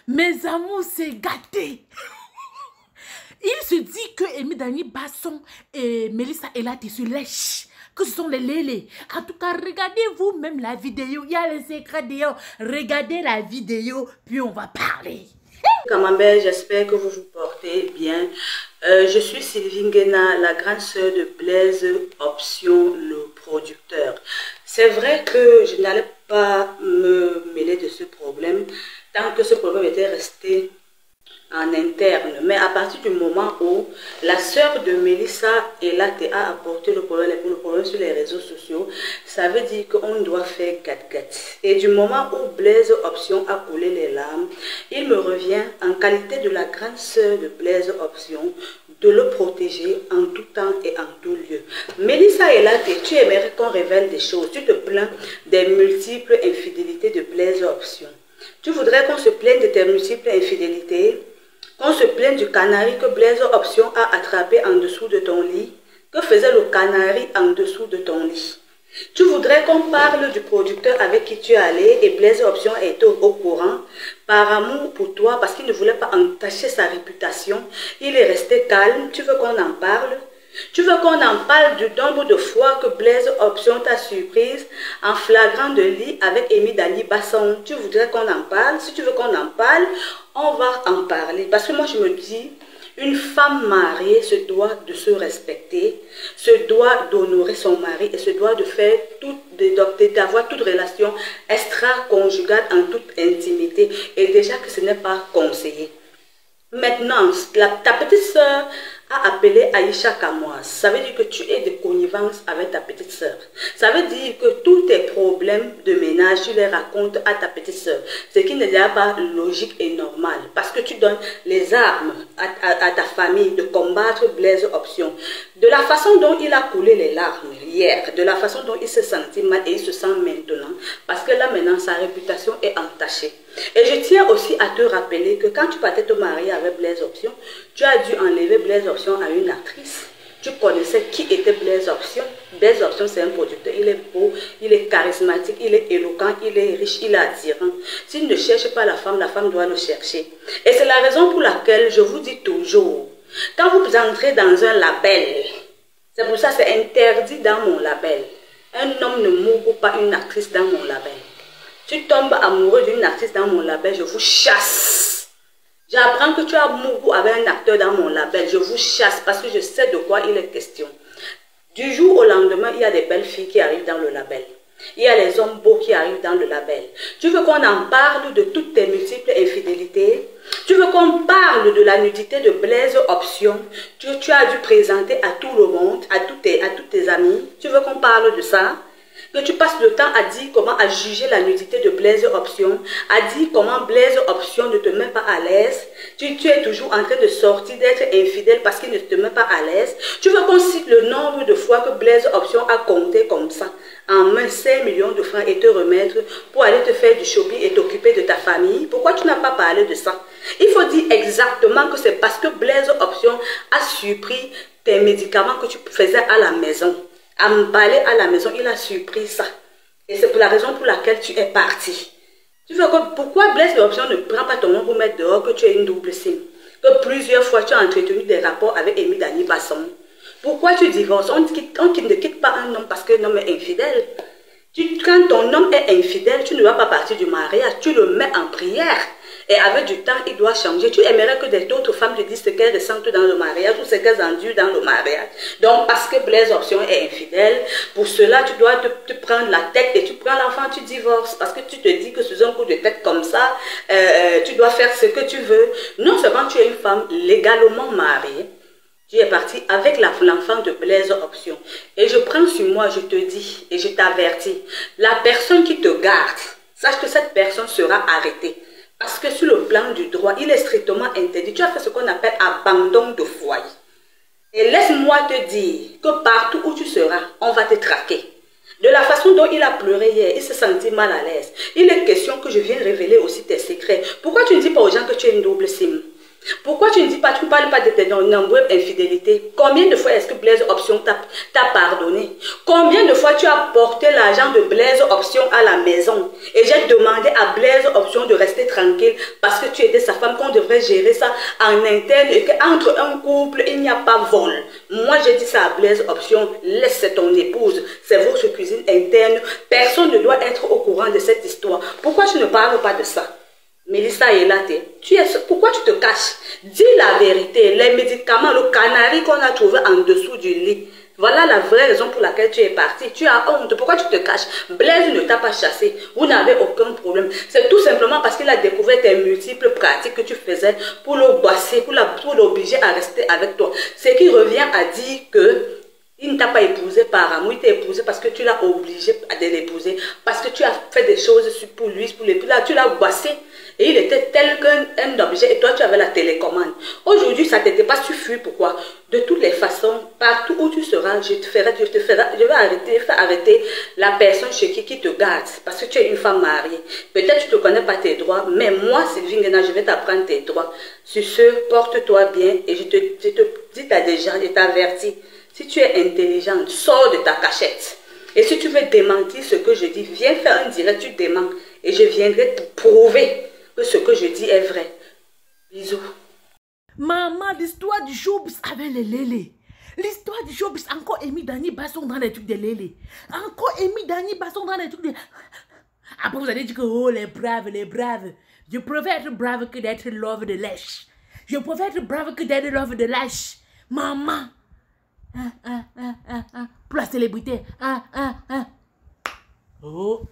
Mes amours, c'est gâté. Il se dit que Amy Dani Basson et Melissa Elati se lèchent, que ce sont les lélés. En tout cas, regardez vous-même la vidéo. Il y a les secrets dehors. Regardez la vidéo, puis on va parler. Camembert, j'espère que vous vous portez bien. Je suis Sylvie Nguena, la grande sœur de Blaise Option, le producteur. C'est vrai que je n'allais pas me mêler de ce problème tant que ce problème était resté en interne. Mais à partir du moment où la sœur de Melissa Elati a apporté le problème sur les réseaux sociaux, ça veut dire qu'on doit faire gat-gat. Et du moment où Blaise Option a coulé les larmes, il me revient en qualité de la grande sœur de Blaise Option de le protéger en tout temps et en tout lieu. Melissa Elati, tu aimerais qu'on révèle des choses. Tu te plains des multiples infidélités de Blaise Option. Tu voudrais qu'on se plaigne de tes multiples infidélités, qu'on se plaigne du canari que Blaise Option a attrapé en dessous de ton lit. Que faisait le canari en dessous de ton lit? Tu voudrais qu'on parle du producteur avec qui tu es allé et Blaise Option est au courant par amour pour toi parce qu'il ne voulait pas entacher sa réputation. Il est resté calme. Tu veux qu'on en parle? Tu veux qu'on en parle du nombre de fois que Blaise Option t'a surprise en flagrant de lit avec Amy Dani Basson? Tu voudrais qu'on en parle? Si tu veux qu'on en parle, on va en parler. Parce que moi, je me dis, une femme mariée se doit de se respecter, se doit d'honorer son mari et se doit de faire d'avoir toute relation extra-conjugale en toute intimité. Et déjà que ce n'est pas conseillé. Maintenant, ta petite soeur a appelé Aïcha Kamoise. Ça veut dire que tu es de connivence avec ta petite soeur. Ça veut dire que tous tes problèmes de ménage, tu les racontes à ta petite soeur. Ce qui n'est déjà pas logique et normal. Parce que tu donnes les armes à ta famille de combattre Blaise Option. De la façon dont il a coulé les larmes hier, de la façon dont il se sentit mal et il se sent maintenant. Parce que là maintenant, sa réputation est entachée. Et je tiens aussi à te rappeler que quand tu partais te marier avec Blaise Option, tu as dû enlever Blaise Option à une actrice. Tu connaissais qui était Blaise Option. Blaise Option, c'est un producteur. Il est beau, il est charismatique, il est éloquent, il est riche, il est attirant. S'il ne cherche pas la femme doit le chercher. Et c'est la raison pour laquelle je vous dis toujours, quand vous entrez dans un label, c'est pour ça que c'est interdit dans mon label. Un homme ne mourra pas une actrice dans mon label. Tu tombes amoureux d'une actrice dans mon label, je vous chasse. J'apprends que tu as amoureux avec un acteur dans mon label, je vous chasse parce que je sais de quoi il est question. Du jour au lendemain, il y a des belles filles qui arrivent dans le label. Il y a les hommes beaux qui arrivent dans le label. Tu veux qu'on en parle de toutes tes multiples infidélités? Tu veux qu'on parle de la nudité de Blaise Option? Tu as dû présenter à tout le monde, à tous tes amis. Tu veux qu'on parle de ça? Que tu passes le temps à dire comment à juger la nudité de Blaise Option, à dire comment Blaise Option ne te met pas à l'aise. Tu es toujours en train de sortir, d'être infidèle parce qu'il ne te met pas à l'aise. Tu veux qu'on cite le nombre de fois que Blaise Option a compté comme ça, en main 5 millions de francs et te remettre pour aller te faire du shopping et t'occuper de ta famille? Pourquoi tu n'as pas parlé de ça? Il faut dire exactement que c'est parce que Blaise Option a surpris tes médicaments que tu faisais à la maison. Emballé à la maison, il a surpris ça. Et c'est pour la raison pour laquelle tu es parti. Tu veux que, pourquoi Blaise Option ne prend pas ton nom pour mettre dehors que tu es une double sim? Que plusieurs fois tu as entretenu des rapports avec Amy Dani Basson. Pourquoi tu divorces? On ne quitte pas un homme parce que l'homme est infidèle. Quand ton homme est infidèle, tu ne vas pas partir du mariage, tu le mets en prière. Et avec du temps, il doit changer. Tu aimerais que d'autres femmes te disent ce qu'elles ressentent dans le mariage ou ce qu'elles endurent dans le mariage. Donc, parce que Blaise Option est infidèle, pour cela, tu dois te prendre la tête et tu prends l'enfant, tu divorces. Parce que tu te dis que sous un coup de tête comme ça, tu dois faire ce que tu veux. Non seulement tu es une femme légalement mariée, tu es parti avec l'enfant de Blaise Option. Et je prends sur moi, je te dis et je t'avertis, la personne qui te garde, sache que cette personne sera arrêtée. Parce que sur le plan du droit, il est strictement interdit. Tu as fait ce qu'on appelle abandon de foyer. Et laisse-moi te dire que partout où tu seras, on va te traquer. De la façon dont il a pleuré hier, il se sentit mal à l'aise. Il est question que je vienne révéler aussi tes secrets. Pourquoi tu ne dis pas aux gens que tu es une double sim? Pourquoi tu ne parles pas de tes nombreuses infidélités? Combien de fois est-ce que Blaise Option t'a pardonné? Combien de fois tu as porté l'argent de Blaise Option à la maison? Et j'ai demandé à Blaise Option de rester tranquille parce que tu étais sa femme, qu'on devrait gérer ça en interne et qu'entre un couple, il n'y a pas vol. Moi, j'ai dit ça à Blaise Option, laisse ton épouse, c'est votre cuisine interne. Personne ne doit être au courant de cette histoire. Pourquoi tu ne parles pas de ça? Mélissa est là, pourquoi tu te caches? Dis la vérité. Les médicaments, le canari qu'on a trouvé en dessous du lit, voilà la vraie raison pour laquelle tu es parti. Tu as honte. Pourquoi tu te caches? Blaise ne t'a pas chassé. Vous n'avez aucun problème. C'est tout simplement parce qu'il a découvert tes multiples pratiques que tu faisais pour le bosser, pour l'obliger à rester avec toi. Ce qui revient à dire que il ne t'a pas épousé par amour, il t'a épousé parce que tu l'as obligé de l'épouser, parce que tu as fait des choses pour lui, là, tu l'as bossé. Et il était tel qu'un objet et toi tu avais la télécommande. Aujourd'hui ça ne t'était pas suffi. Pourquoi? De toutes les façons, partout où tu seras, je vais faire arrêter la personne chez qui te garde. Parce que tu es une femme mariée. Peut-être tu ne connais pas tes droits, mais moi Sylvie Nguena, je vais t'apprendre tes droits. Sur ce, porte-toi bien et je te dis déjà, je t'avertis. Si tu es intelligente, sors de ta cachette. Et si tu veux démentir ce que je dis, viens faire un direct, tu déments. Et je viendrai te prouver que ce que je dis est vrai. Bisous. Maman, l'histoire du showbiz avec les lélés. L'histoire du showbiz, encore Amy Dani Basson dans les trucs de lélés. Encore Amy Dani Basson dans les trucs de... Après vous allez dire que oh les braves, les braves. Je préfère être brave que d'être love de lèche. Je préfère être brave que d'être love de lèche. Maman. Pour la célébrité. Oh.